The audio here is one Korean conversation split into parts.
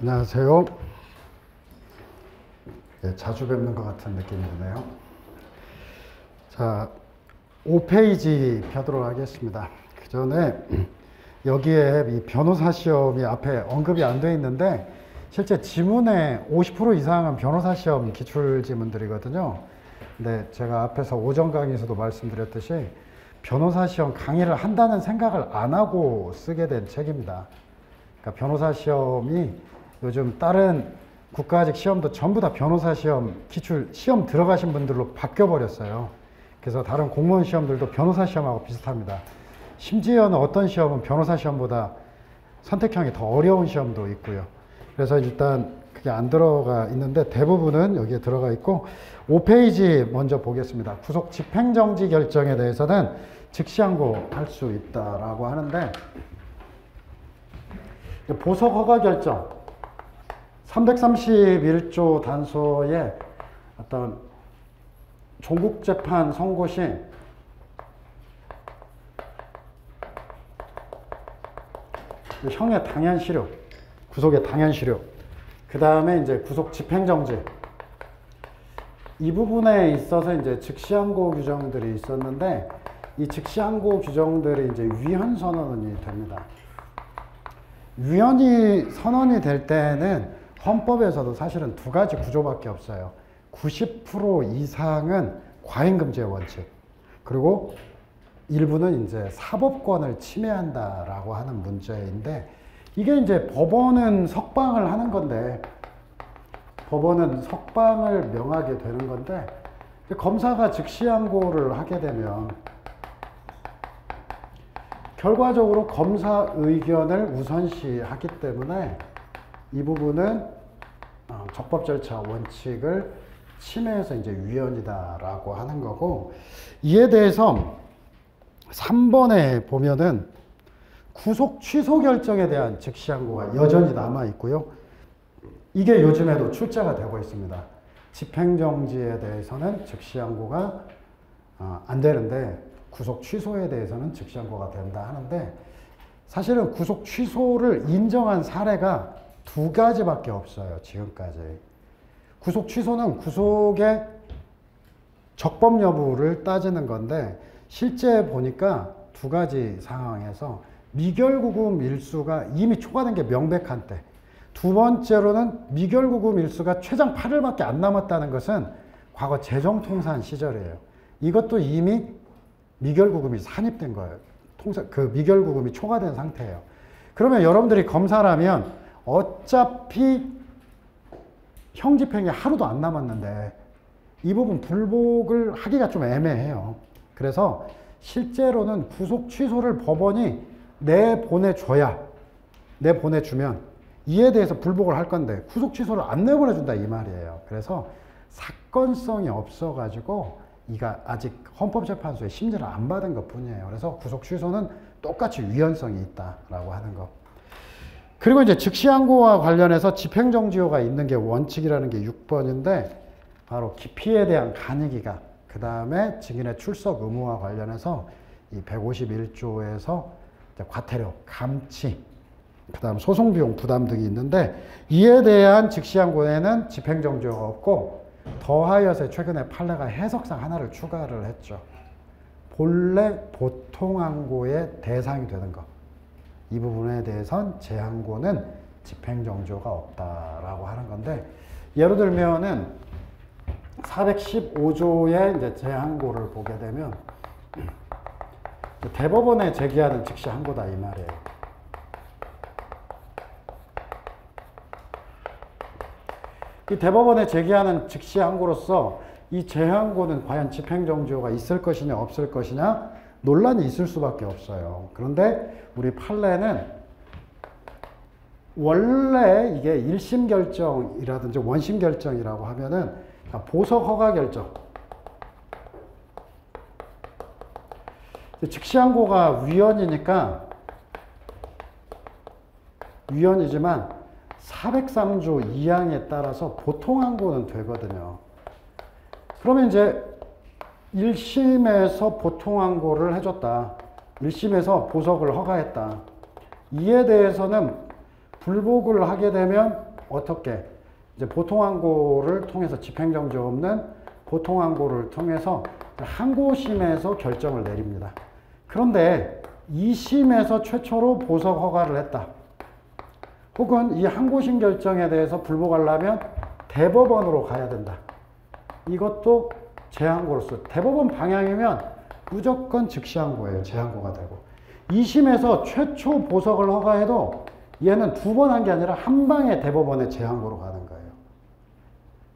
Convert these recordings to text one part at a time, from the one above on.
안녕하세요. 예, 자주 뵙는 것 같은 느낌이 드네요. 자, 5페이지 펴도록 하겠습니다. 그 전에 여기에 이 변호사 시험이 앞에 언급이 안 돼 있는데 실제 지문의 50% 이상은 변호사 시험 기출 지문들이거든요. 근데 제가 앞에서 오전 강의에서도 말씀드렸듯이 변호사 시험 강의를 한다는 생각을 안 하고 쓰게 된 책입니다. 그러니까 변호사 시험이 요즘 다른 국가직 시험도 전부 다 변호사 시험, 기출 시험 들어가신 분들로 바뀌어 버렸어요. 그래서 다른 공무원 시험들도 변호사 시험하고 비슷합니다. 심지어는 어떤 시험은 변호사 시험보다 선택형이 더 어려운 시험도 있고요. 그래서 일단 그게 안 들어가 있는데 대부분은 여기에 들어가 있고 5페이지 먼저 보겠습니다. 구속 집행정지 결정에 대해서는 즉시항고할 수 있다라고 하는데 보석 허가 결정 331조 단서에 어떤 종국재판 선고 시 형의 당연실효, 구속의 당연실효, 그 다음에 이제 구속 집행정지 이 부분에 있어서 이제 즉시항고 규정들이 있었는데 이 즉시항고 규정들이 이제 위헌 선언이 됩니다. 위헌이 선언이 될 때는 헌법에서도 사실은 두 가지 구조밖에 없어요. 90% 이상은 과잉금지의 원칙, 그리고 일부는 이제 사법권을 침해한다라고 하는 문제인데 이게 이제 법원은 석방을 하는 건데 법원은 석방을 명하게 되는 건데 검사가 즉시항고를 하게 되면 결과적으로 검사 의견을 우선시하기 때문에 이 부분은 적법 절차 원칙을 침해해서 이제 위헌이다라고 하는 거고, 이에 대해서 3번에 보면은 구속 취소 결정에 대한 즉시항고가 여전히 남아 있고요. 이게 요즘에도 출제가 되고 있습니다. 집행정지에 대해서는 즉시항고가 안 되는데 구속 취소에 대해서는 즉시항고가 된다 하는데 사실은 구속 취소를 인정한 사례가 두 가지밖에 없어요. 지금까지. 구속 취소는 구속의 적법 여부를 따지는 건데 실제 보니까 두 가지 상황에서 미결구금 일수가 이미 초과된 게 명백한 때, 두 번째로는 미결구금 일수가 최장 8일밖에 안 남았다는 것은 과거 재정통산 시절이에요. 이것도 이미 미결구금이 산입된 거예요. 그 미결구금이 초과된 상태예요. 그러면 여러분들이 검사라면 어차피 형집행이 하루도 안 남았는데 이 부분 불복을 하기가 좀 애매해요. 그래서 실제로는 구속 취소를 법원이 내보내주면 이에 대해서 불복을 할 건데 구속 취소를 안 내보내준다 이 말이에요. 그래서 사건성이 없어가지고 이가 아직 헌법재판소에 심리를 안 받은 것 뿐이에요. 그래서 구속 취소는 똑같이 위헌성이 있다라고 하는 거. 그리고 이제 즉시항고와 관련해서 집행정지효가 있는 게 원칙이라는 게 6번인데 바로 기피에 대한 간이기각, 그 다음에 증인의 출석 의무와 관련해서 이 151조에서 과태료, 감치, 그 다음 소송비용 부담 등이 있는데 이에 대한 즉시항고에는 집행정지효가 없고 더하여서 최근에 판례가 해석상 하나를 추가를 했죠. 본래 보통항고의 대상이 되는 것. 이 부분에 대해선 재항고는 집행정지효가 없다라고 하는 건데 예를 들면은 415조의 이제 재항고를 보게 되면 대법원에 제기하는 즉시항고다 이 말이에요. 이 대법원에 제기하는 즉시항고로서 이 재항고는 과연 집행정지효가 있을 것이냐 없을 것이냐 논란이 있을 수밖에 없어요. 그런데 우리 판례는 원래 이게 1심 결정이라든지 원심 결정이라고 하면은 보석 허가 결정, 즉시항고가 위헌이니까 위헌이지만 403조 2항에 따라서 보통항고는 되거든요. 그러면 이제 1심에서 보통항고를 해줬다. 1심에서 보석을 허가했다. 이에 대해서는 불복을 하게 되면 어떻게 이제 보통항고를 통해서 집행정지 없는 보통항고를 통해서 항고심에서 결정을 내립니다. 그런데 2심에서 최초로 보석 허가를 했다. 혹은 이 항고심 결정에 대해서 불복하려면 대법원으로 가야 된다. 이것도 재항고로서 대법원 방향이면 무조건 즉시항고예요. 재항고가 되고. 2심에서 최초 보석을 허가해도 얘는 두 번 한 게 아니라 한 방에 대법원에 재항고로 가는 거예요.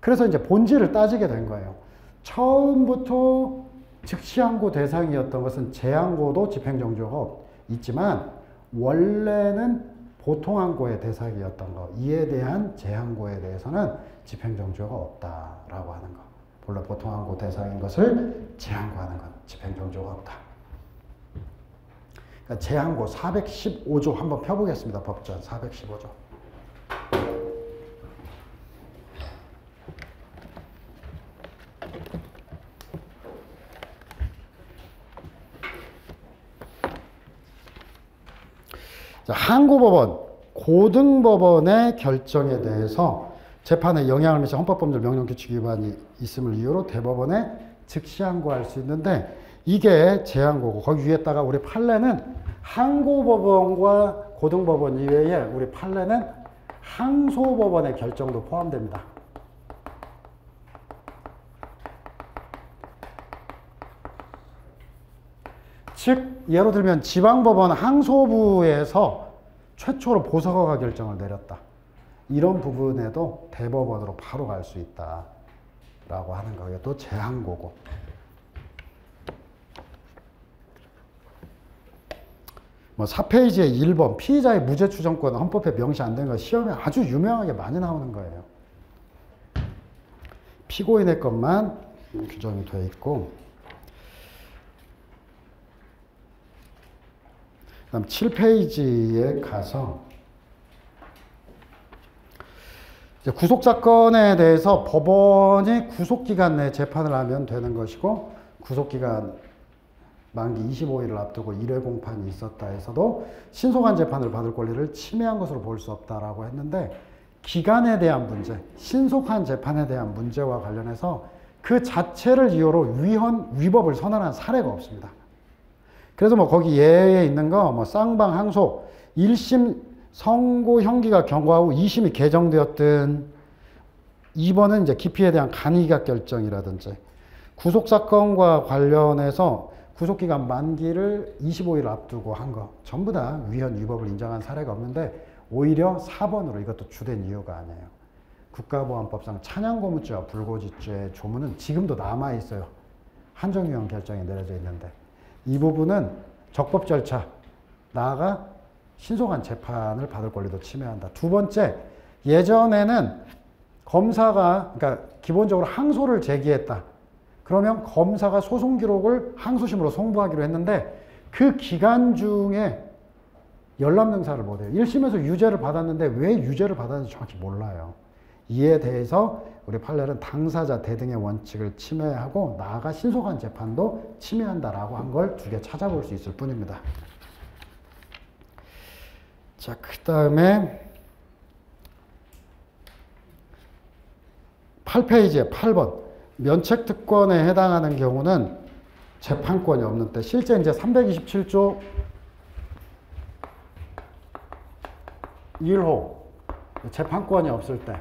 그래서 이제 본질을 따지게 된 거예요. 처음부터 즉시항고 대상이었던 것은 재항고도 집행정지가 있지만 원래는 보통항고의 대상이었던 거. 이에 대한 재항고에 대해서는 집행정지가 없다라고 하는 거. 본래 보통항고 대상인 것을 재항고하는 것. 집행정지가 없다. 그러니까 재항고 415조 한번 펴보겠습니다. 법전 415조. 자, 항고법원, 고등법원의 결정에 대해서 재판에 영향을 미쳐 헌법범죄 명령규칙 위반이 있음을 이유로 대법원에 즉시 항고할 수 있는데 이게 재항고고 거기 위에다가 우리 판례는 항고법원과 고등법원 이외에 우리 판례는 항소법원의 결정도 포함됩니다. 즉 예로 들면 지방법원 항소부에서 최초로 보석허가 결정을 내렸다. 이런 부분에도 대법원으로 바로 갈 수 있다라고 하는 거예요. 또 재항고고. 뭐 4페이지에 1번 피의자의 무죄 추정권은 헌법에 명시 안 된 거 시험에 아주 유명하게 많이 나오는 거예요. 피고인의 것만 규정이 돼 있고 그다음 7페이지에 가서 이제 구속사건에 대해서 법원이 구속기간 내에 재판을 하면 되는 것이고 구속기간 만기 25일을 앞두고 1회 공판이 있었다 해서도 신속한 재판을 받을 권리를 침해한 것으로 볼 수 없다라고 했는데 기간에 대한 문제, 신속한 재판에 대한 문제와 관련해서 그 자체를 이유로 위법을 선언한 사례가 없습니다. 그래서 뭐 거기 예에 있는 거 뭐 쌍방 항소 1심 선고 형기가 경과 후 2심이 개정되었든 2번은 이제 기피에 대한 간이기각 결정이라든지 구속사건과 관련해서 구속기간 만기를 25일 앞두고 한 거 전부 다 위헌위법을 인정한 사례가 없는데 오히려 4번으로 이것도 주된 이유가 아니에요. 국가보안법상 찬양고무죄와 불고지죄 조문은 지금도 남아있어요. 한정위원 결정이 내려져 있는데 이 부분은 적법 절차 나아가 신속한 재판을 받을 권리도 침해한다. 두 번째, 예전에는 검사가 그러니까 기본적으로 항소를 제기했다. 그러면 검사가 소송 기록을 항소심으로 송부하기로 했는데 그 기간 중에 열람능사를 못해요. 1심에서 유죄를 받았는데 왜 유죄를 받았는지 정확히 몰라요. 이에 대해서 우리 판례는 당사자 대등의 원칙을 침해하고 나아가 신속한 재판도 침해한다라고 한 걸 두 개 찾아볼 수 있을 뿐입니다. 자, 그 다음에 8페이지에 8번 면책특권에 해당하는 경우는 재판권이 없는 때 실제 이제 327조 1호 재판권이 없을 때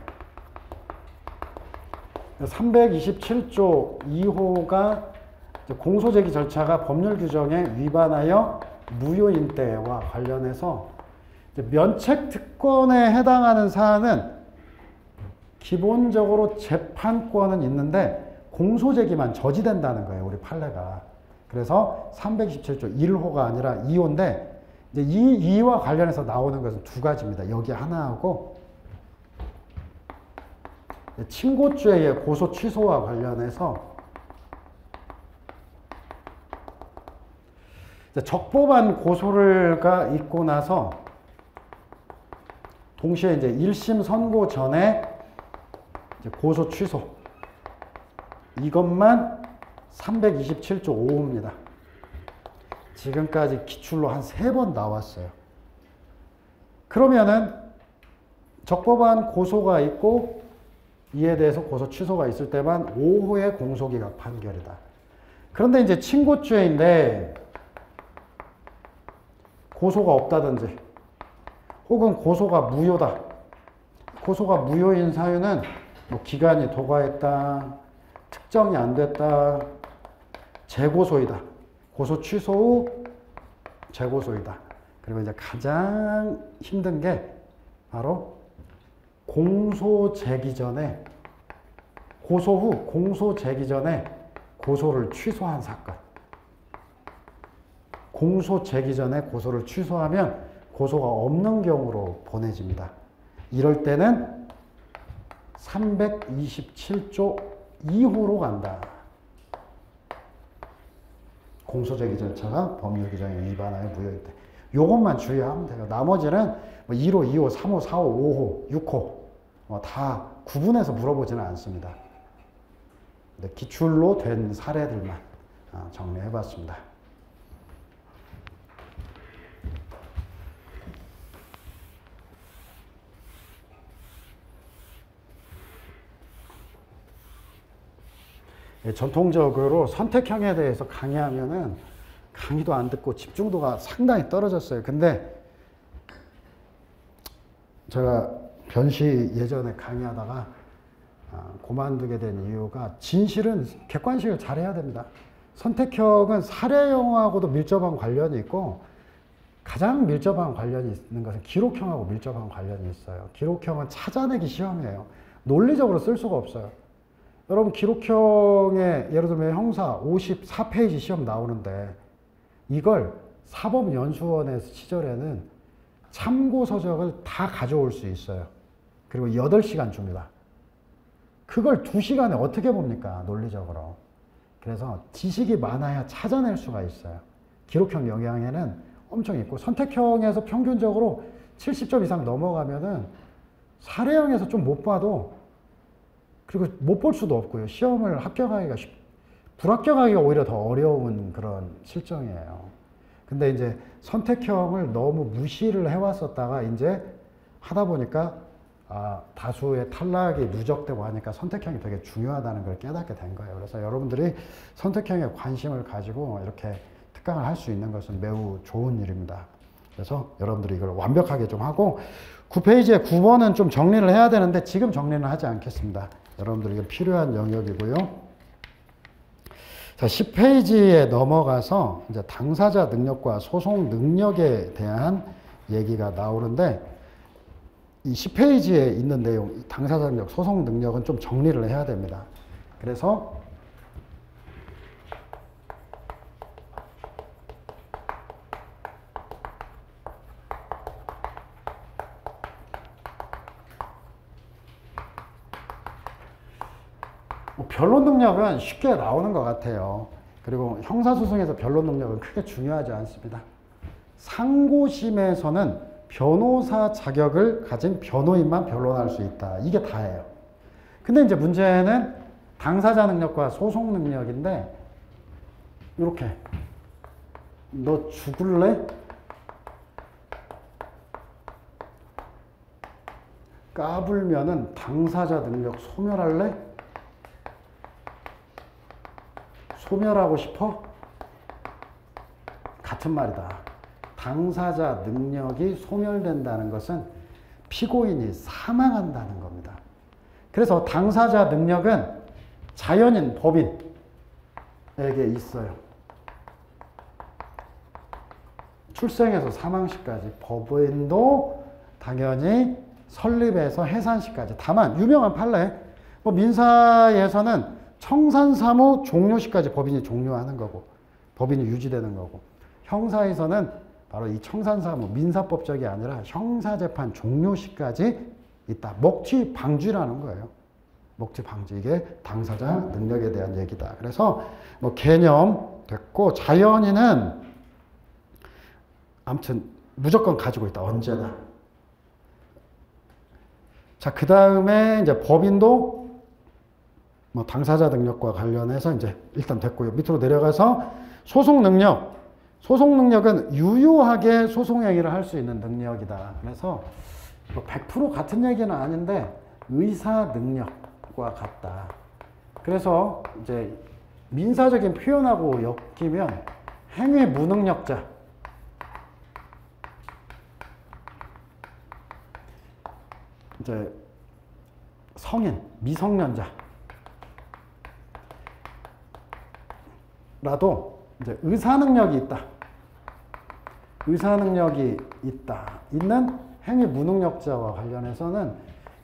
327조 2호가 공소제기 절차가 법률 규정에 위반하여 무효인 때와 관련해서 면책특권에 해당하는 사안은 기본적으로 재판권은 있는데 공소제기만 저지된다는 거예요. 우리 판례가. 그래서 327조 1호가 아니라 2호인데 이제 이 2와 관련해서 나오는 것은 두 가지입니다. 여기 하나하고 친고죄의 고소 취소와 관련해서 적법한 고소가 있고 나서 동시에 이제 1심 선고 전에 이제 고소 취소 이것만 327조 5호입니다. 지금까지 기출로 한 3번 나왔어요. 그러면은 적법한 고소가 있고 이에 대해서 고소 취소가 있을 때만 5호의 공소기각 판결이다. 그런데 이제 친고죄인데 고소가 없다든지 혹은 고소가 무효다. 고소가 무효인 사유는 뭐 기간이 도과했다, 특정이 안 됐다, 재고소이다. 고소 취소 후 재고소이다. 그리고 이제 가장 힘든 게 바로 공소 제기 전에, 고소 후 공소 제기 전에 고소를 취소한 사건. 공소 제기 전에 고소를 취소하면 고소가 없는 경우로 보내집니다. 이럴 때는 327조 2호로 간다. 공소 제기 절차가 법률 규정에 위반하여 무효일 때. 요것만 주의하면 돼요. 나머지는 뭐 1호, 2호, 3호, 4호, 5호, 6호 다 구분해서 물어보지는 않습니다. 기출로 된 사례들만 정리해 봤습니다. 전통적으로 선택형에 대해서 강의하면은 강의도 안 듣고 집중도가 상당히 떨어졌어요. 근데 제가 변시 예전에 강의하다가 그만두게 된 이유가 진실은 객관식을 잘해야 됩니다. 선택형은 사례형하고도 밀접한 관련이 있고 가장 밀접한 관련이 있는 것은 기록형하고 밀접한 관련이 있어요. 기록형은 찾아내기 시험이에요. 논리적으로 쓸 수가 없어요. 여러분 기록형에 예를 들면 형사 54페이지 시험 나오는데 이걸 사법연수원의 시절에는 참고서적을 다 가져올 수 있어요. 그리고 8시간 줍니다. 그걸 2시간에 어떻게 봅니까? 논리적으로. 그래서 지식이 많아야 찾아낼 수가 있어요. 기록형 영향에는 엄청 있고 선택형에서 평균적으로 70점 이상 넘어가면은 사례형에서 좀 못 봐도 그리고 못 볼 수도 없고요. 시험을 합격하기가 불합격하기가 오히려 더 어려운 그런 실정이에요. 근데 이제 선택형을 너무 무시를 해왔었다가 이제 하다 보니까 다수의 탈락이 누적되고 하니까 선택형이 되게 중요하다는 걸 깨닫게 된 거예요. 그래서 여러분들이 선택형에 관심을 가지고 이렇게 특강을 할 수 있는 것은 매우 좋은 일입니다. 그래서 여러분들이 이걸 완벽하게 좀 하고 9페이지에 9번은 좀 정리를 해야 되는데 지금 정리는 하지 않겠습니다. 여러분들에게 필요한 영역이고요. 자, 10페이지에 넘어가서 이제 당사자 능력과 소송 능력에 대한 얘기가 나오는데 이 10페이지에 있는 내용, 당사자 능력, 소송 능력은 좀 정리를 해야 됩니다. 그래서 변론 능력은 쉽게 나오는 것 같아요. 그리고 형사소송에서 변론 능력은 크게 중요하지 않습니다. 상고심에서는 변호사 자격을 가진 변호인만 변론할 수 있다. 이게 다예요. 근데 이제 문제는 당사자 능력과 소송 능력인데 이렇게 너 죽을래? 까불면은 당사자 능력 소멸할래? 소멸하고 싶어? 같은 말이다. 당사자 능력이 소멸된다는 것은 피고인이 사망한다는 겁니다. 그래서 당사자 능력은 자연인 법인에게 있어요. 출생에서 사망시까지 법인도 당연히 설립에서 해산시까지. 다만 유명한 판례, 민사에서는 청산사무 종료시까지 법인이 종료하는 거고 법인이 유지되는 거고 형사에서는 바로 이 청산사무 민사법적이 아니라 형사재판 종료시까지 있다. 목취방쥐라는 거예요. 목취방쥐. 이게 당사자 능력에 대한 얘기다. 그래서 개념 됐고 자연인은 아무튼 무조건 가지고 있다. 언제나. 자, 그 다음에 이제 법인도 당사자 능력과 관련해서 이제 일단 됐고요. 밑으로 내려가서 소송 능력. 소송 능력은 유효하게 소송 행위를 할 수 있는 능력이다. 그래서 100% 같은 얘기는 아닌데 의사 능력과 같다. 그래서 이제 민사적인 표현하고 엮이면 행위 무능력자, 이제 성인, 미성년자 라도 이제 의사 능력이 있다. 의사 능력이 있는 행위 무능력자와 관련해서는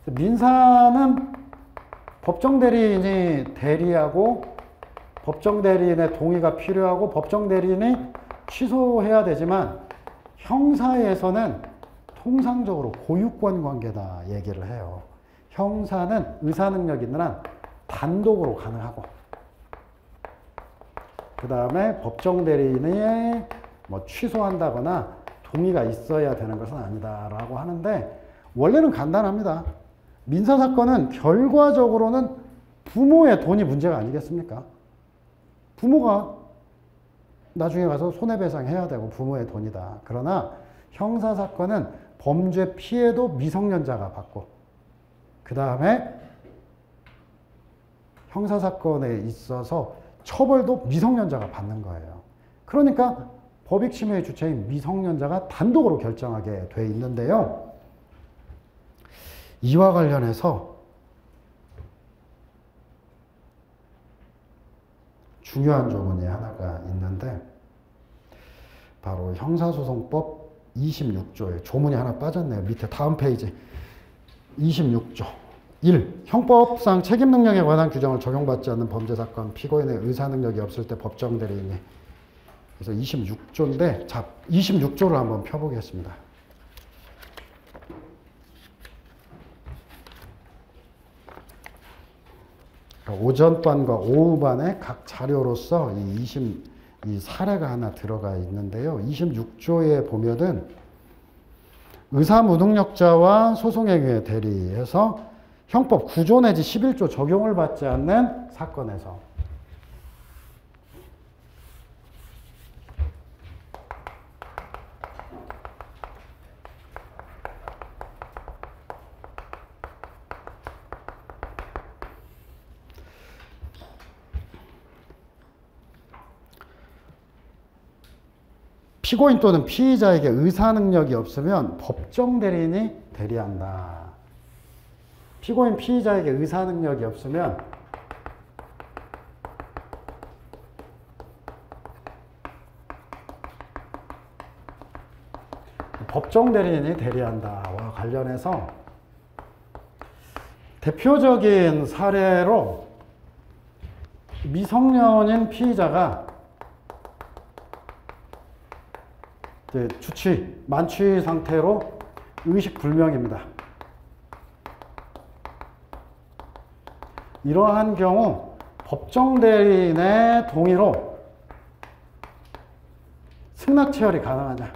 민사는 법정 대리인이 대리하고 법정 대리인의 동의가 필요하고 법정 대리인이 취소해야 되지만 형사에서는 통상적으로 고유권 관계다 얘기를 해요. 형사는 의사 능력 있는 한 단독으로 가능하고 그 다음에 법정 대리인이 뭐 취소한다거나 동의가 있어야 되는 것은 아니다라고 하는데 원래는 간단합니다. 민사사건은 결과적으로는 부모의 돈이 문제가 아니겠습니까? 부모가 나중에 가서 손해배상해야 되고 부모의 돈이다. 그러나 형사사건은 범죄 피해도 미성년자가 받고 그 다음에 형사사건에 있어서 처벌도 미성년자가 받는 거예요. 그러니까 법익침해의 주체인 미성년자가 단독으로 결정하게 돼 있는데요. 이와 관련해서 중요한 조문이 하나가 있는데 바로 형사소송법 26조에 조문이 하나 빠졌네요. 밑에 다음 페이지 26조 1. 형법상 책임능력에 관한 규정을 적용받지 않는 범죄사건 피고인의 의사능력이 없을 때 법정 대리인이 그래서 26조인데 자 26조를 한번 펴보겠습니다. 오전반과 오후반에 각 자료로서 이 사례가 하나 들어가 있는데요. 26조에 보면은 의사무능력자와 소송행위에 대리해서 형법 9조 내지 11조 적용을 받지 않는 사건에서 피고인 또는 피의자에게 의사능력이 없으면 법정 대리인이 대리한다. 피고인 피의자에게 의사능력이 없으면 법정 대리인이 대리한다와 관련해서 대표적인 사례로 미성년인 피의자가 주취, 만취 상태로 의식불명입니다. 이러한 경우 법정 대리인의 동의로 승낙체열이 가능하냐?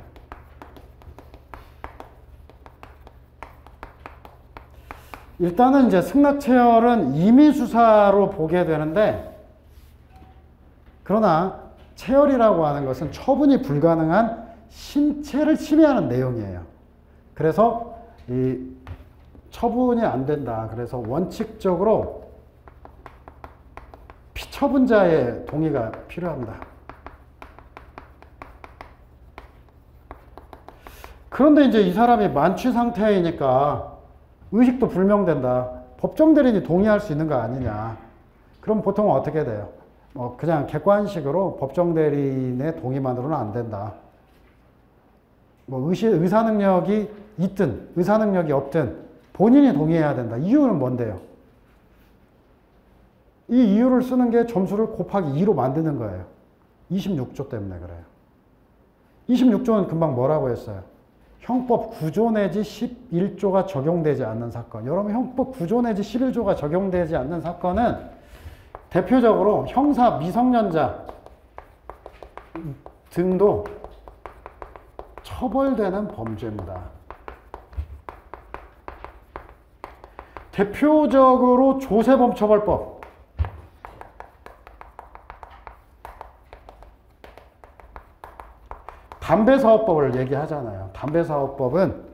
일단은 이제 승낙체열은 임의수사로 보게 되는데 그러나 체열이라고 하는 것은 처분이 불가능한 신체를 침해하는 내용이에요. 그래서 이 처분이 안 된다. 그래서 원칙적으로 피처분자의 동의가 필요합니다. 그런데 이제 이 사람이 만취 상태이니까 의식도 불명된다. 법정 대리인이 동의할 수 있는 거 아니냐. 그럼 보통은 어떻게 돼요? 그냥 객관식으로 법정 대리인의 동의만으로는 안 된다. 의사능력이 있든 의사능력이 없든 본인이 동의해야 된다. 이유는 뭔데요? 이 이유를 쓰는 게 점수를 곱하기 2로 만드는 거예요. 26조 때문에 그래요. 26조는 금방 뭐라고 했어요? 형법 9조 내지 11조가 적용되지 않는 사건. 여러분 형법 9조 내지 11조가 적용되지 않는 사건은 대표적으로 형사 미성년자 등도 처벌되는 범죄입니다. 대표적으로 조세범처벌법. 담배사업법을 얘기하잖아요. 담배사업법은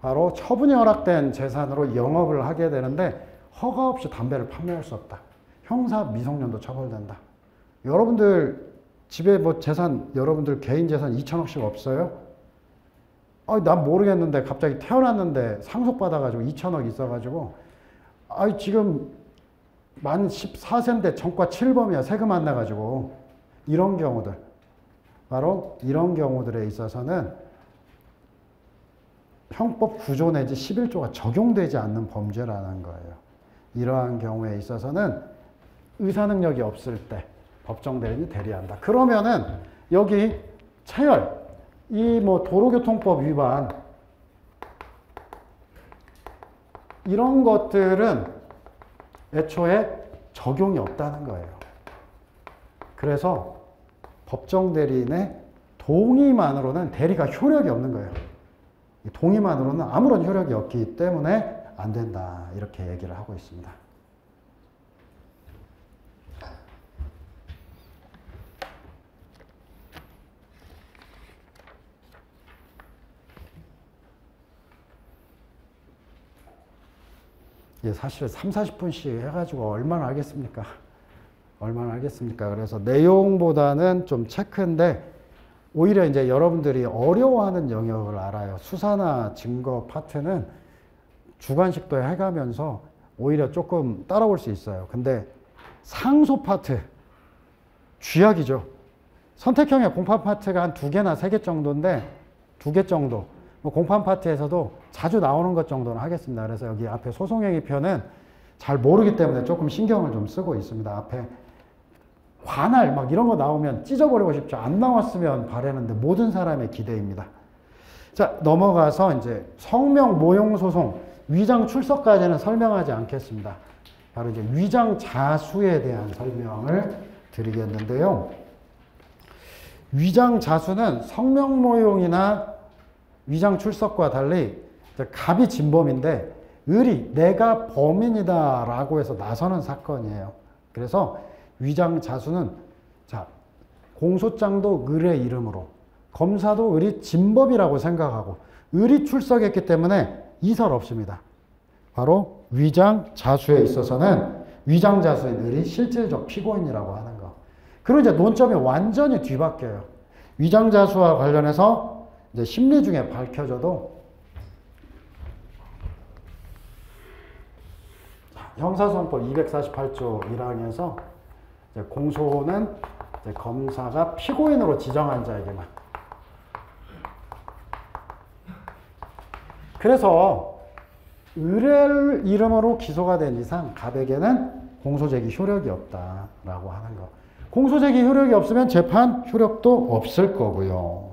바로 처분이 허락된 재산으로 영업을 하게 되는데 허가 없이 담배를 판매할 수 없다. 형사 미성년도 처벌된다. 여러분들 집에 뭐 재산, 여러분들 개인 재산 2천억씩 없어요? 난 모르겠는데 갑자기 태어났는데 상속받아가지고 2천억 있어가지고 지금 만 14세인데 전과 7범이야. 세금 안 내가지고. 이런 경우들. 바로 이런 경우들에 있어서는 형법 9조 내지 11조가 적용되지 않는 범죄라는 거예요. 이러한 경우에 있어서는 의사능력이 없을 때 법정 대리인이 대리한다. 그러면은 여기 체열, 이 뭐 도로교통법 위반 이런 것들은 애초에 적용이 없다는 거예요. 그래서 법정 대리인의 동의만으로는 대리가 효력이 없는 거예요. 동의만으로는 아무런 효력이 없기 때문에 안 된다. 이렇게 얘기를 하고 있습니다. 사실 3, 40분씩 해가지고 얼마나 알겠습니까? 얼마나 알겠습니까? 그래서 내용보다는 좀 체크인데 오히려 이제 여러분들이 어려워하는 영역을 알아요. 수사나 증거 파트는 주관식도 해가면서 오히려 조금 따라올 수 있어요. 근데 상소 파트, 쥐약이죠. 선택형의 공판 파트가 한 2개나 3개 정도인데 2개 정도. 뭐 공판 파트에서도 자주 나오는 것 정도는 하겠습니다. 그래서 여기 앞에 소송행위 편은 잘 모르기 때문에 조금 신경을 좀 쓰고 있습니다. 앞에 관할 막 이런 거 나오면 찢어버리고 싶죠. 안 나왔으면 바라는데 모든 사람의 기대입니다. 자, 넘어가서 이제 성명 모용 소송, 위장 출석까지는 설명하지 않겠습니다. 바로 이제 위장 자수에 대한 설명을 드리겠는데요. 위장 자수는 성명 모용이나 위장 출석과 달리 갑이 진범인데 을이 내가 범인이다라고 해서 나서는 사건이에요. 그래서 위장 자수는 공소장도 을의 이름으로 검사도 을이 진범이라고 생각하고 을이 출석했기 때문에 이설 없습니다. 바로 위장 자수에 있어서는 위장 자수인 을이 실질적 피고인이라고 하는 거. 그리고 이제 논점이 완전히 뒤바뀌어요. 위장 자수와 관련해서 이제 심리 중에 밝혀져도 형사소송법 248조 1항에서 공소는 이제 검사가 피고인으로 지정한 자에게만. 그래서 을의 이름으로 기소가 된 이상 갑에게는 공소제기 효력이 없다라고 하는 거. 공소제기 효력이 없으면 재판 효력도 없을 거고요.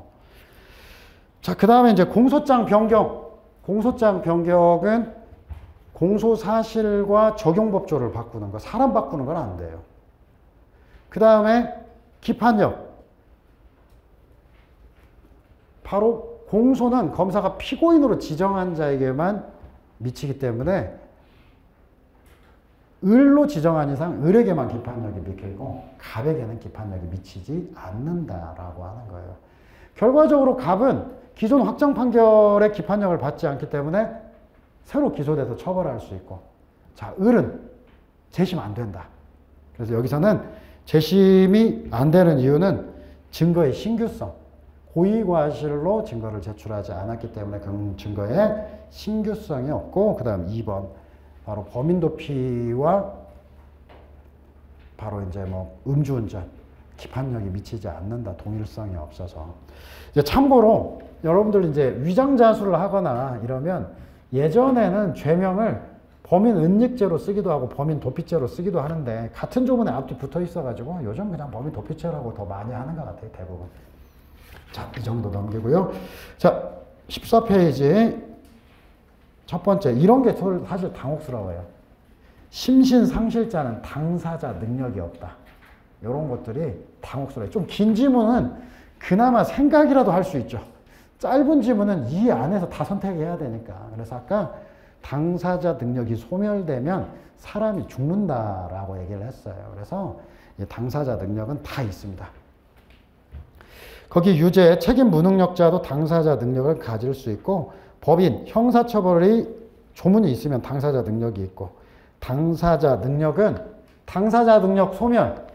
자, 그 다음에 이제 공소장 변경. 공소장 변경은 공소사실과 적용법조를 바꾸는 거. 사람 바꾸는 건 안 돼요. 그 다음에 기판력. 바로 공소는 검사가 피고인으로 지정한 자에게만 미치기 때문에 을로 지정한 이상 을에게만 기판력이 미치고 갑에게는 기판력이 미치지 않는다라고 하는 거예요. 결과적으로 갑은 기존 확정 판결의 기판력을 받지 않기 때문에 새로 기소돼서 처벌할 수 있고, 자, 을은 재심 안 된다. 그래서 여기서는 재심이 안 되는 이유는 증거의 신규성, 고의과실로 증거를 제출하지 않았기 때문에 그 증거에 신규성이 없고, 그 다음 2번 바로 범인도피와 바로 이제 뭐 음주운전, 기판력이 미치지 않는다. 동일성이 없어서. 이제 참고로 여러분들 이제 위장자수를 하거나 이러면 예전에는 죄명을 범인 은닉죄로 쓰기도 하고 범인 도피죄로 쓰기도 하는데 같은 조문에 앞뒤 붙어 있어가지고 요즘 그냥 범인 도피죄라고 더 많이 하는 것 같아요. 대부분. 자, 이 정도 넘기고요. 자, 14페이지 첫 번째. 이런 게 사실 당혹스러워요. 심신상실자는 당사자 능력이 없다. 이런 것들이 당혹스러워요. 좀 긴 지문은 그나마 생각이라도 할 수 있죠. 짧은 지문은 이 안에서 다 선택해야 되니까. 그래서 아까 당사자 능력이 소멸되면 사람이 죽는다라고 얘기를 했어요. 그래서 당사자 능력은 다 있습니다. 거기 유죄 책임 무능력자도 당사자 능력을 가질 수 있고 법인, 형사처벌의 조문이 있으면 당사자 능력이 있고, 당사자 능력은 당사자 능력 소멸,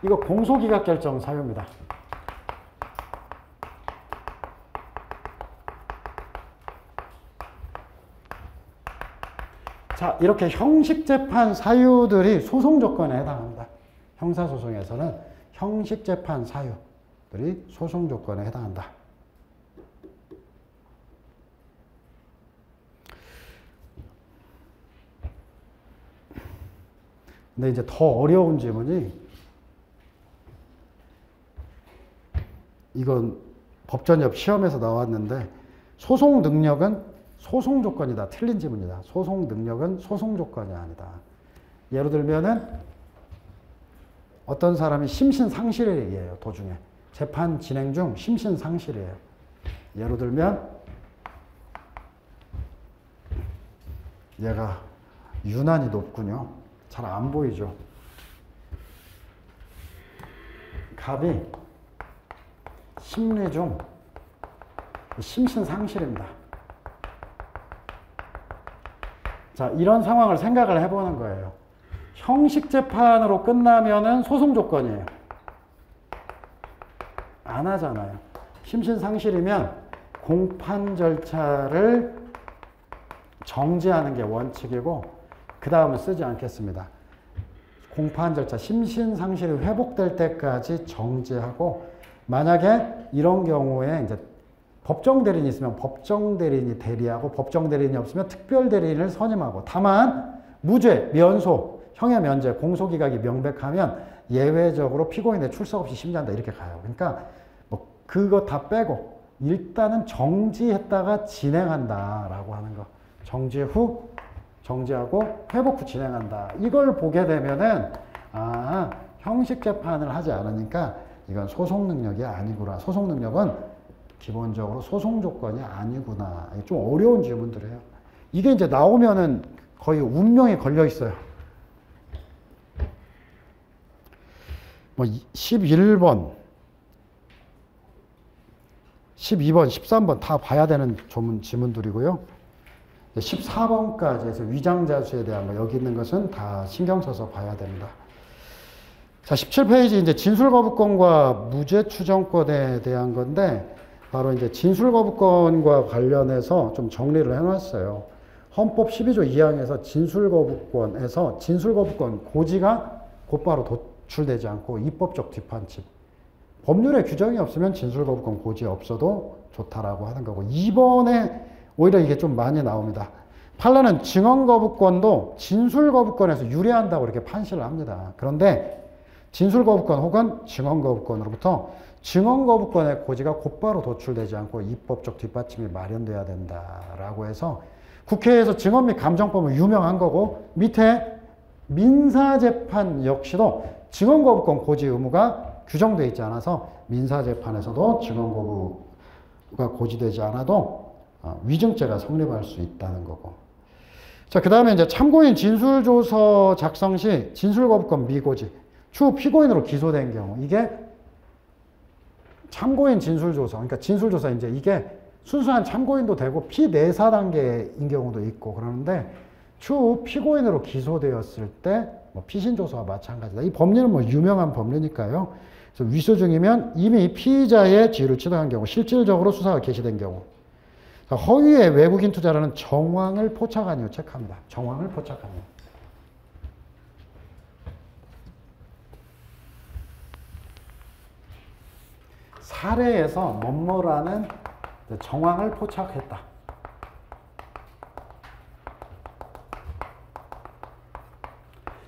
이거 공소기각 결정 사유입니다. 자, 이렇게 형식재판 사유들이 소송조건에 해당합니다. 형사소송에서는 형식재판 사유들이 소송조건에 해당한다. 근데 이제 더 어려운 질문이, 이건 법전협 시험에서 나왔는데, 소송 능력은 소송 조건이다. 틀린 지문이다. 소송 능력은 소송 조건이 아니다. 예를 들면은 어떤 사람이 심신상실이에요. 도중에. 재판 진행 중 심신상실이에요. 예를 들면 얘가 유난히 높군요. 잘 안 보이죠. 갑이 심리 중 심신상실입니다. 자, 이런 상황을 생각을 해보는 거예요. 형식재판으로 끝나면은 소송 조건이에요. 안 하잖아요. 심신상실이면 공판 절차를 정지하는 게 원칙이고, 그 다음은 쓰지 않겠습니다. 공판 절차, 심신상실이 회복될 때까지 정지하고, 만약에 이런 경우에 이제 법정 대리인이 있으면 법정 대리인이 대리하고, 법정 대리인이 없으면 특별 대리인을 선임하고, 다만 무죄, 면소, 형의 면제, 공소기각이 명백하면 예외적으로 피고인의 출석 없이 심리한다, 이렇게 가요. 그러니까 뭐 그거 다 빼고 일단은 정지했다가 진행한다라고 하는 거. 정지 후, 정지하고 회복 후 진행한다. 이걸 보게 되면은 형식 재판을 하지 않으니까 이건 소송 능력이 아니구나. 소송 능력은 기본적으로 소송 조건이 아니구나. 좀 어려운 질문들이에요. 이게 이제 나오면은 거의 운명이 걸려 있어요. 뭐 11번, 12번, 13번 다 봐야 되는 지문들이고요. 14번까지 해서 위장자수에 대한 거, 여기 있는 것은 다 신경 써서 봐야 됩니다. 자, 17페이지 이제 진술거부권과 무죄추정권에 대한 건데, 바로 이제 진술거부권과 관련해서 좀 정리를 해놨어요. 헌법 12조 2항에서 진술거부권 고지가 곧바로 도출되지 않고 입법적 뒷판집. 법률에 규정이 없으면 진술거부권 고지 없어도 좋다라고 하는 거고, 2번에 오히려 이게 좀 많이 나옵니다. 판례는 증언거부권도 진술거부권에서 유리한다고 이렇게 판시를 합니다. 그런데 진술거부권 혹은 증언거부권으로부터 증언거부권의 고지가 곧바로 도출되지 않고 입법적 뒷받침이 마련돼야 된다라고 해서, 국회에서 증언 및 감정법은 유명한 거고, 밑에 민사재판 역시도 증언거부권 고지 의무가 규정되어 있지 않아서 민사재판에서도 증언거부가 고지되지 않아도 위증죄가 성립할 수 있다는 거고. 자, 그 다음에 이제 참고인 진술조서 작성 시 진술거부권 미고지, 추후 피고인으로 기소된 경우, 이게 참고인 진술조서, 그러니까 진술조서 이제 이게 순수한 참고인도 되고 피내사 단계인 경우도 있고 그러는데, 추후 피고인으로 기소되었을 때 뭐 피신조서와 마찬가지다. 이 법리는 뭐 유명한 법리니까요. 그래서 위조 중이면 이미 피의자의 지위를 취득한 경우, 실질적으로 수사가 개시된 경우. 허위의 외국인 투자라는 정황을 포착한 이후 체크합니다. 정황을 포착한 이후. 사례에서 뭐뭐라는 정황을 포착했다.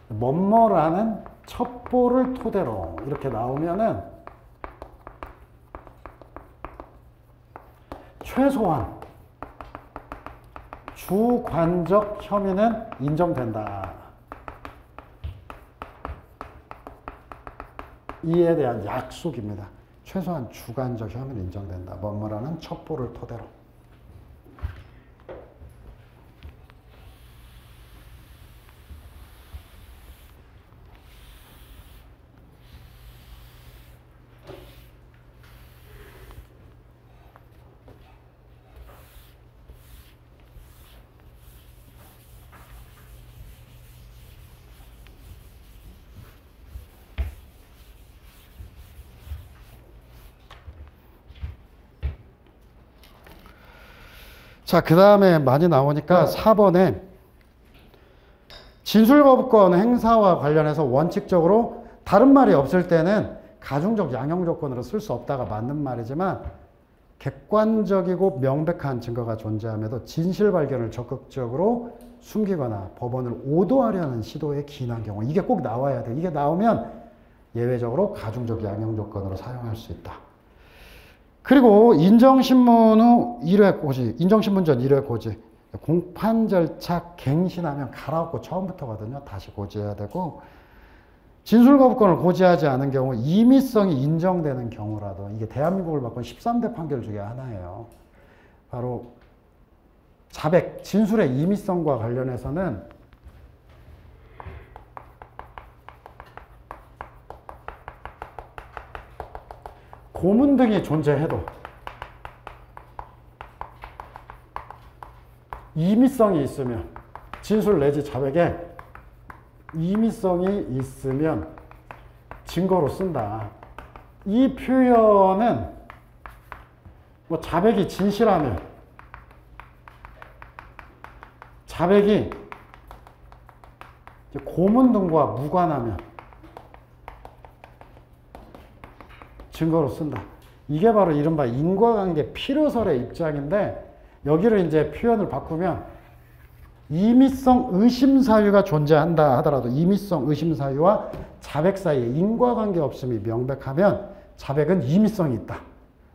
뭐뭐라는 첩보를 토대로 이렇게 나오면은 최소한 주관적 혐의는 인정된다. 이에 대한 약속입니다. 최소한 주관적 혐의는 인정된다. 뭐뭐라는 첩보를 토대로. 자, 그 다음에 많이 나오니까 4번에 진술거부권 행사와 관련해서 원칙적으로 다른 말이 없을 때는 가중적 양형 조건으로 쓸 수 없다가 맞는 말이지만 객관적이고 명백한 증거가 존재함에도 진실 발견을 적극적으로 숨기거나 법원을 오도하려는 시도에 기인한 경우 이게 꼭 나와야 돼. 이게 나오면 예외적으로 가중적 양형 조건으로 사용할 수 있다. 그리고 인정신문 후 1회 고지, 인정신문 전 1회 고지, 공판 절차 갱신하면 갈아엎고 처음부터거든요. 다시 고지해야 되고 진술거부권을 고지하지 않은 경우 임의성이 인정되는 경우라도 이게 대한민국을 바꾼 13대 판결 중에 하나예요. 바로 자백, 진술의 임의성과 관련해서는 고문 등이 존재해도 임의성이 있으면 진술 내지 자백에 임의성이 있으면 증거로 쓴다. 이 표현은 뭐 자백이 진실하면 자백이 고문 등과 무관하면 증거로 쓴다. 이게 바로 이른바 인과관계 필요설의 입장인데 여기를 이제 표현을 바꾸면 임의성 의심 사유가 존재한다 하더라도 임의성 의심 사유와 자백 사이에 인과관계 없음이 명백하면 자백은 임의성이 있다.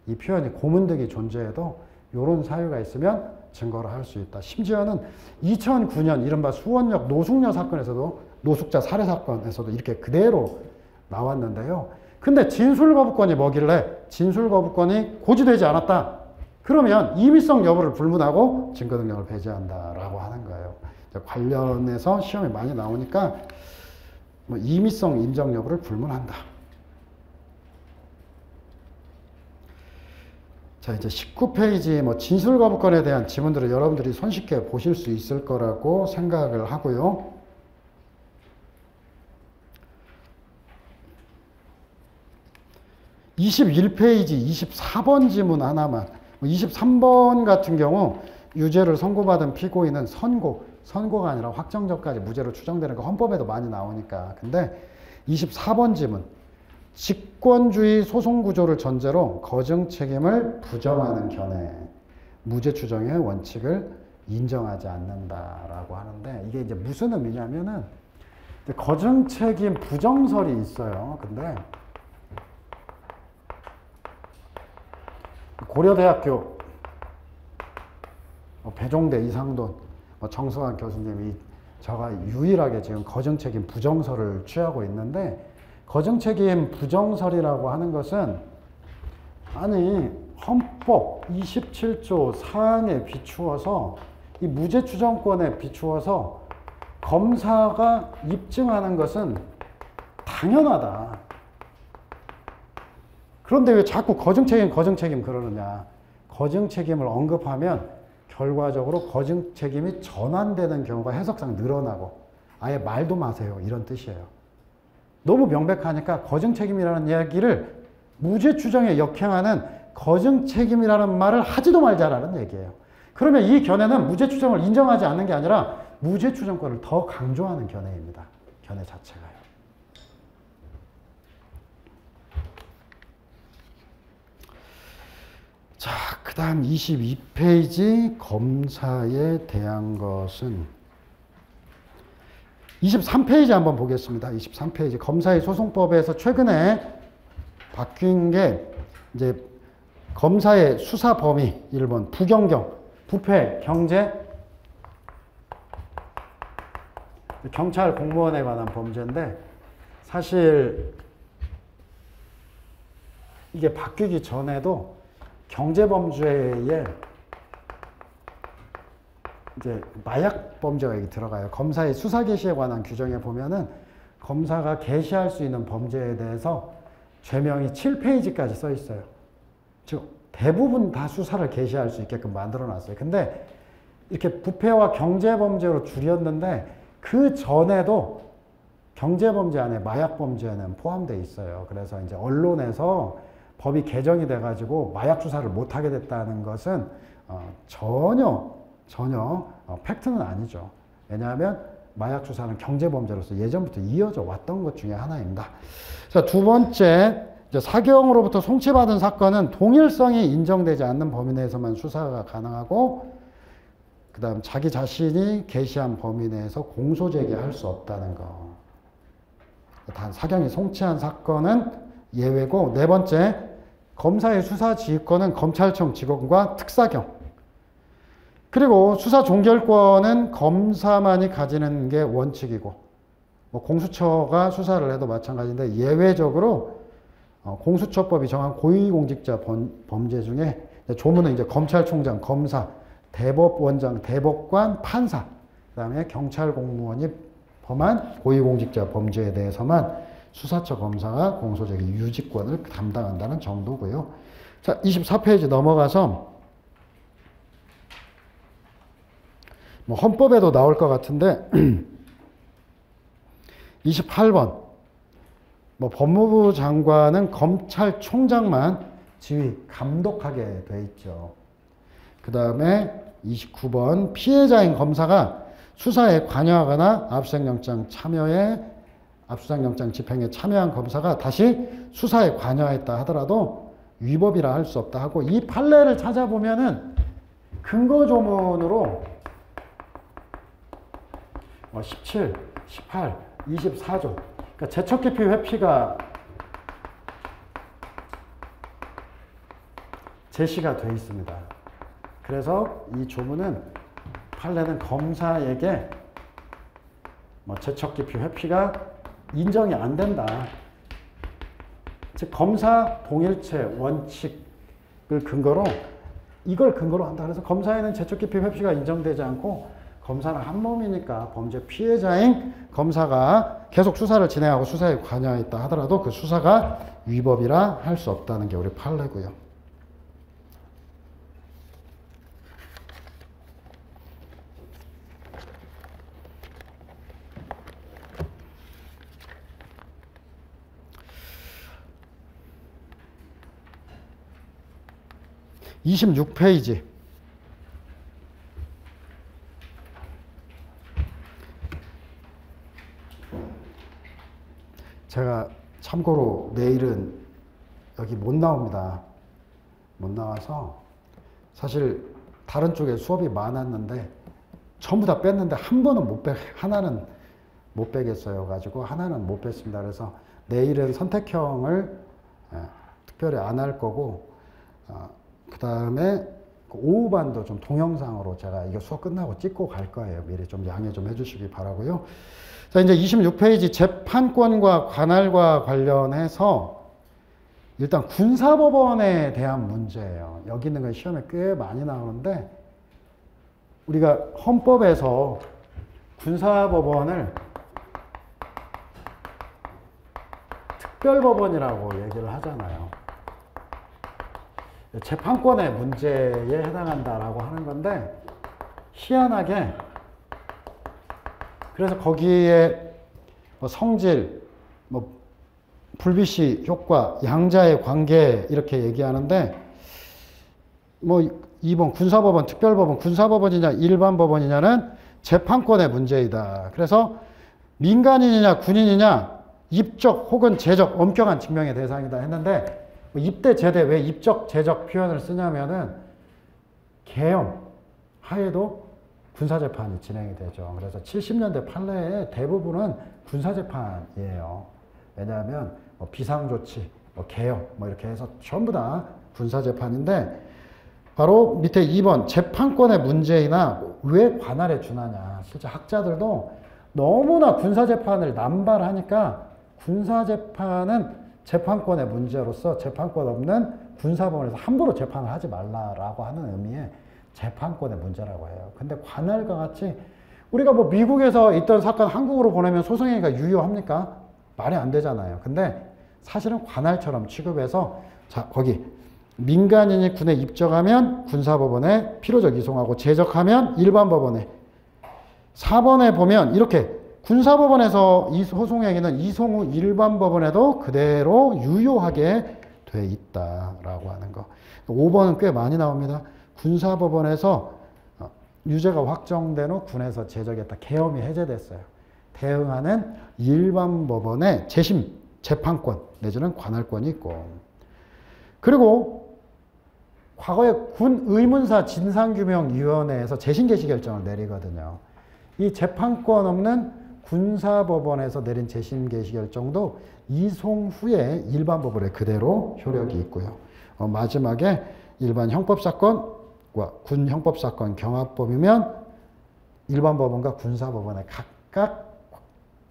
이 표현이 고문 등이 존재해도 이런 사유가 있으면 증거를 할 수 있다. 심지어는 2009년 이른바 수원역 노숙녀 사건에서도 노숙자 살해 사건에서도 이렇게 그대로 나왔는데요. 근데 진술거부권이 뭐길래 진술거부권이 고지되지 않았다. 그러면 임의성 여부를 불문하고 증거 능력을 배제한다라고 하는 거예요. 관련해서 시험에 많이 나오니까 뭐 임의성 인정 여부를 불문한다. 자, 이제 19페이지 뭐 진술거부권에 대한 지문들을 여러분들이 손쉽게 보실 수 있을 거라고 생각을 하고요. (21페이지) 24번 지문 하나만. 23번 같은 경우 유죄를 선고받은 피고인은 선고가 아니라 확정 전까지 무죄로 추정되는 거 헌법에도 많이 나오니까. 근데 24번 지문, 직권주의 소송구조를 전제로 거증 책임을 부정하는 견해, 무죄 추정의 원칙을 인정하지 않는다라고 하는데 이게 이제 무슨 의미냐면은 거증 책임 부정설이 있어요. 근데 고려대학교 배종대 이상돈 정승환 교수님이 저가 유일하게 지금 거증책임 부정설을 취하고 있는데 거증책임 부정설이라고 하는 것은 아니 헌법 27조 사항에 비추어서 이 무죄 추정권에 비추어서 검사가 입증하는 것은 당연하다. 그런데 왜 자꾸 거증책임 그러느냐. 거증책임을 언급하면 결과적으로 거증책임이 전환되는 경우가 해석상 늘어나고 아예 말도 마세요. 이런 뜻이에요. 너무 명백하니까 거증책임이라는 이야기를 무죄 추정에 역행하는 거증책임이라는 말을 하지도 말자라는 얘기예요. 그러면 이 견해는 무죄 추정을 인정하지 않는 게 아니라 무죄 추정권을 더 강조하는 견해입니다. 견해 자체가요. 자, 그 다음 22페이지 검사에 대한 것은 23페이지 한번 보겠습니다. 23페이지 검사의 소송법에서 최근에 바뀐 게 이제 검사의 수사 범위 1번 부경경, 부패, 경제, 경찰 공무원에 관한 범죄인데 사실 이게 바뀌기 전에도 경제범죄에 이제 마약 범죄가 여기 들어가요. 검사의 수사 개시에 관한 규정에 보면은 검사가 개시할 수 있는 범죄에 대해서 죄명이 7페이지까지 써 있어요. 즉 대부분 다 수사를 개시할 수 있게끔 만들어 놨어요. 근데 이렇게 부패와 경제범죄로 줄였는데 그 전에도 경제범죄 안에 마약범죄는 포함되어 있어요. 그래서 이제 언론에서 법이 개정이 돼가지고 마약 수사를 못하게 됐다는 것은 전혀 팩트는 아니죠. 왜냐하면 마약 수사는 경제범죄로서 예전부터 이어져 왔던 것 중에 하나입니다. 자, 두 번째, 사경으로부터 송치받은 사건은 동일성이 인정되지 않는 범위 내에서만 수사가 가능하고, 그 다음 자기 자신이 게시한 범위 내에서 공소 제기할 수 없다는 거. 단 사경이 송치한 사건은 예외고, 네 번째, 검사의 수사 지휘권은 검찰청 직원과 특사경. 그리고 수사 종결권은 검사만이 가지는 게 원칙이고, 뭐 공수처가 수사를 해도 마찬가지인데 예외적으로 공수처법이 정한 고위공직자 범죄 중에 조문은 이제 검찰총장, 검사, 대법원장, 대법관, 판사, 그다음에 경찰 공무원이 범한 고위공직자 범죄에 대해서만 수사처 검사가 공소제기 유지권을 담당한다는 정도고요. 자, 24페이지 넘어가서 뭐 헌법에도 나올 것 같은데 28번 뭐 법무부 장관은 검찰총장만 지휘, 감독하게 돼 있죠. 그 다음에 29번 피해자인 검사가 수사에 관여하거나 압수수색영장 집행에 참여한 검사가 다시 수사에 관여했다 하더라도 위법이라 할 수 없다 하고, 이 판례를 찾아보면은 근거 조문으로 17, 18, 24조. 그러니까 제척 기피 회피가 제시가 되어 있습니다. 그래서 이 조문은 판례는 검사에게 제척 기피 회피가 인정이 안 된다. 즉 검사 동일체 원칙을 근거로 이걸 근거로 한다. 그래서 검사에는 제척 기피 회피가 인정되지 않고, 검사는 한 몸이니까 범죄 피해자인 검사가 계속 수사를 진행하고 수사에 관여했다 하더라도 그 수사가 위법이라 할 수 없다는 게 우리 판례고요. (26페이지) 제가 참고로 내일은 여기 못 나옵니다. 못 나와서 사실 다른 쪽에 수업이 많았는데 전부 다 뺐는데 하나는 못 빼겠어요 가지고 하나는 못 뺐습니다. 그래서 내일은 선택형을 특별히 안 할 거고, 그 다음에 오후반도 좀 동영상으로 제가 이거 수업 끝나고 찍고 갈 거예요. 미리 좀 양해 좀 해주시기 바라고요. 자, 이제 26페이지 재판권과 관할과 관련해서 일단 군사법원에 대한 문제예요. 여기 있는 건 시험에 꽤 많이 나오는데, 우리가 헌법에서 군사법원을 특별법원이라고 얘기를 하잖아요. 재판권의 문제에 해당한다라고 하는 건데, 희한하게 그래서 거기에 성질, 불비시 효과, 양자의 관계 이렇게 얘기하는데, 2번 군사법원, 특별법원, 군사법원이냐 일반법원이냐는 재판권의 문제이다. 그래서 민간인이냐 군인이냐 입적 혹은 제적 엄격한 증명의 대상이다 했는데, 입대 제대 왜 입적 제적 표현을 쓰냐면은 계엄 하에도 군사재판이 진행이 되죠. 그래서 70년대 판례의 대부분은 군사재판이에요. 왜냐하면 비상조치, 계엄 이렇게 해서 전부 다 군사재판인데, 바로 밑에 2번 재판권의 문제이나 왜 관할에 준하냐. 실제 학자들도 너무나 군사재판을 남발하니까 군사재판은 재판권의 문제로서 재판권 없는 군사법원에서 함부로 재판을 하지 말라라고 하는 의미의 재판권의 문제라고 해요. 근데 관할과 같이 우리가 미국에서 있던 사건 한국으로 보내면 소송행위가 유효합니까? 말이 안 되잖아요. 근데 사실은 관할처럼 취급해서, 자, 거기 민간인이 군에 입적하면 군사법원에 필요적 이송하고, 제적하면 일반법원에. 4번에 보면 이렇게 군사법원에서 이 소송행위는 이송 후 일반법원에도 그대로 유효하게 돼 있다라고 하는 거. 5번은 꽤 많이 나옵니다. 군사법원에서 유죄가 확정된 후 군에서 제적했다. 계엄이 해제됐어요. 대응하는 일반 법원의 재심, 재판권 내지는 관할권이 있고, 그리고 과거에 군 의문사 진상규명위원회에서 재심 개시 결정을 내리거든요. 이 재판권 없는 군사법원에서 내린 재심 개시 결정도 이송 후에 일반 법원에 그대로 효력이 있고요. 마지막에 일반 형법사건과 군 형법사건 경합법이면 일반 법원과 군사법원에 각각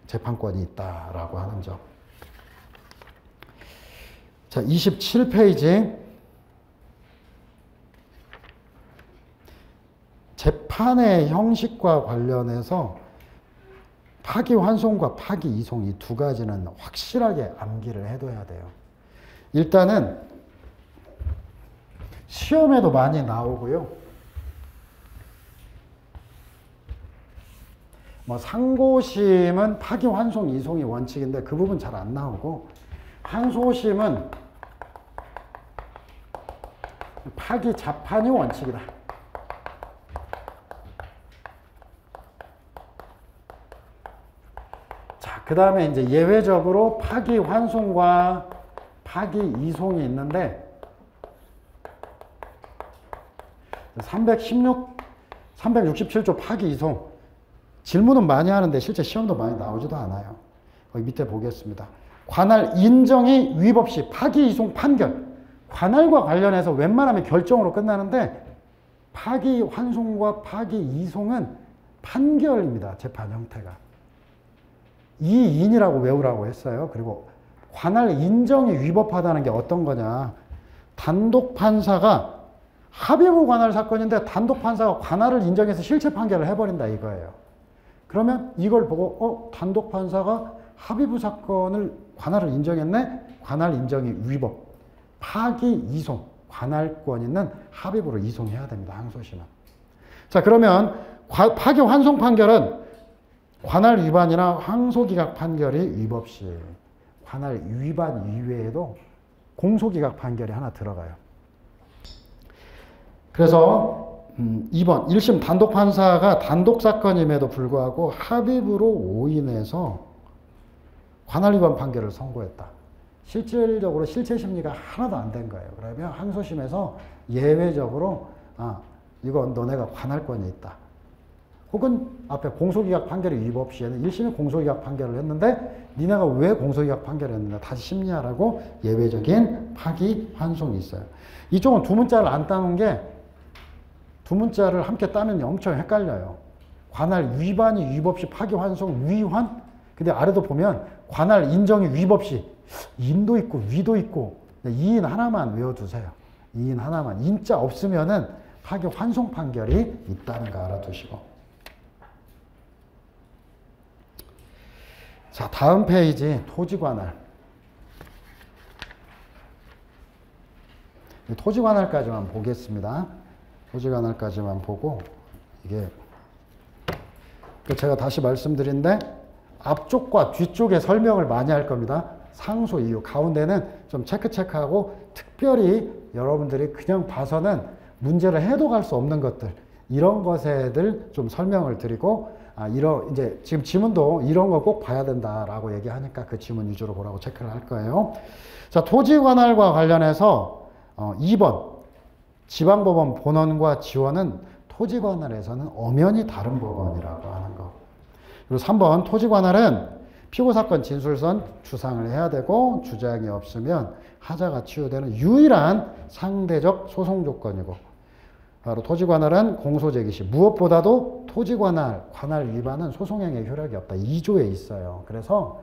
재판권이 있다라고 하는 점. 자, 27페이지. 재판의 형식과 관련해서 파기환송과 파기이송 이 두 가지는 확실하게 암기를 해둬야 돼요. 일단은 시험에도 많이 나오고요. 뭐 상고심은 파기환송, 이송이 원칙인데 그 부분 잘 안 나오고, 항소심은 파기, 자판이 원칙이다. 자, 그 다음에 이제 예외적으로 파기 환송과 파기 이송이 있는데, 367조 파기 이송. 질문은 많이 하는데 실제 시험도 많이 나오지도 않아요. 거기 밑에 보겠습니다. 관할 인정이 위법 없이 파기 이송 판결. 관할과 관련해서 웬만하면 결정으로 끝나는데, 파기 환송과 파기 이송은 판결입니다. 재판 형태가. 이인이라고 외우라고 했어요. 그리고 관할 인정이 위법하다는 게 어떤 거냐. 단독 판사가 합의부 관할 사건인데 단독 판사가 관할을 인정해서 실체 판결을 해버린다 이거예요. 그러면 이걸 보고 단독 판사가 합의부 사건을 관할을 인정했네? 관할 인정이 위법. 파기 이송. 관할권 있는 합의부를 이송해야 됩니다. 항소심은. 자, 그러면 파기 환송 판결은 관할 위반이나 항소기각 판결이 위법 시 관할 위반 이외에도 공소기각 판결이 하나 들어가요. 그래서 2번 1심 단독 판사가 단독 사건임에도 불구하고 합의부로 오인해서 관할 위반 판결을 선고했다. 실질적으로 실체 심리가 하나도 안 된 거예요. 그러면 항소심에서 예외적으로 이건 너네가 관할권이 있다. 혹은 앞에 공소기각 판결이 위법 시에는 1심이 공소기각 판결을 했는데 니네가 왜 공소기각 판결을 했느냐 다시 심리하라고 예외적인 파기 환송이 있어요. 이쪽은 두 문자를 안 따는 게 두 문자를 함께 따면 엄청 헷갈려요. 관할 위반이 위법 시 파기 환송 위환. 근데 아래도 보면 관할 인정이 위법 시 인도 있고 위도 있고 이인 하나만 외워두세요. 이인 하나만. 인자 없으면은 파기 환송 판결이 있다는 거 알아두시고. 자, 다음 페이지 토지관할. 토지관할까지만 보겠습니다. 토지관할까지만 보고 이게 제가 다시 말씀드린데 앞쪽과 뒤쪽에 설명을 많이 할 겁니다. 상소 이유 가운데는 좀 체크하고 특별히 여러분들이 그냥 봐서는 문제를 해도 갈 수 없는 것들 이런 것에들 좀 설명을 드리고 이제 지금 지문도 이런 거 꼭 봐야 된다라고 얘기하니까 그 지문 위주로 보라고 체크를 할 거예요. 자, 토지관할과 관련해서 2번 지방법원 본원과 지원은 토지관할에서는 엄연히 다른 법원이라고 하는 거. 그리고 3번 토지관할은 피고사건 진술선 주상을 해야 되고 주장이 없으면 하자가 치유되는 유일한 상대적 소송 조건이고, 바로 토지관할은 공소제기 시 무엇보다도 토지관할, 관할 위반은 소송행위의 효력이 없다. 2조에 있어요. 그래서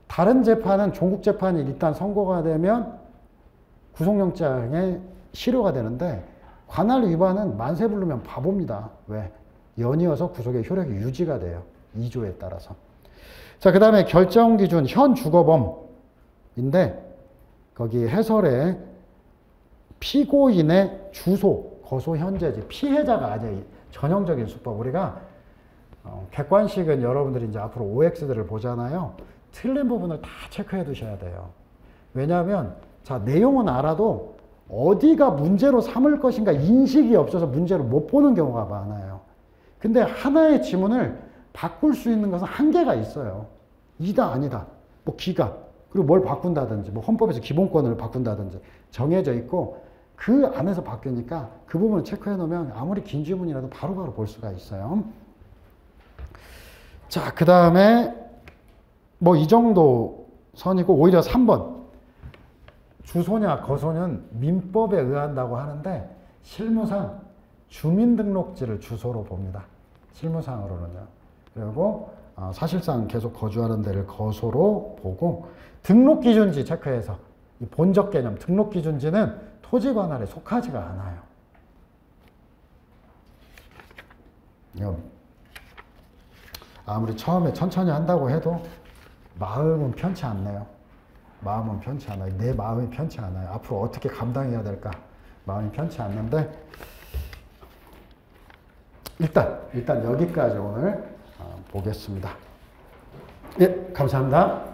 다른 재판은 종국재판이 일단 선고가 되면 구속영장에 실효가 되는데 관할 위반은 만세 부르면 바보입니다. 왜? 연이어서 구속의 효력이 유지가 돼요. 2조에 따라서. 자, 그 다음에 결정기준 현 주거범인데 거기 해설에 피고인의 주소, 거소 현재지 피해자가 아니에요. 전형적인 수법. 우리가 객관식은 여러분들이 이제 앞으로 OX들을 보잖아요. 틀린 부분을 다 체크해 두셔야 돼요. 왜냐하면 자, 내용은 알아도 어디가 문제로 삼을 것인가 인식이 없어서 문제로 못 보는 경우가 많아요. 근데 하나의 지문을 바꿀 수 있는 것은 한계가 있어요. 이다 아니다. 뭐 기가 그리고 뭘 바꾼다든지 뭐 헌법에서 기본권을 바꾼다든지 정해져 있고 그 안에서 바뀌니까 그 부분을 체크해 놓으면 아무리 긴 지문이라도 바로바로 볼 수가 있어요. 자, 그 다음에 뭐 이 정도 선이고 오히려 3번 주소냐 거소는 민법에 의한다고 하는데 실무상 주민등록지를 주소로 봅니다. 실무상으로는요. 그리고 사실상 계속 거주하는 데를 거소로 보고 등록기준지 체크해서 이 본적 개념 등록기준지는 토지 관할에 속하지가 않아요. 아무리 처음에 천천히 한다고 해도 마음은 편치 않네요. 마음은 편치 않아요. 내 마음이 편치 않아요. 앞으로 어떻게 감당해야 될까? 마음이 편치 않는데 일단 여기까지 오늘 보겠습니다. 예, 감사합니다.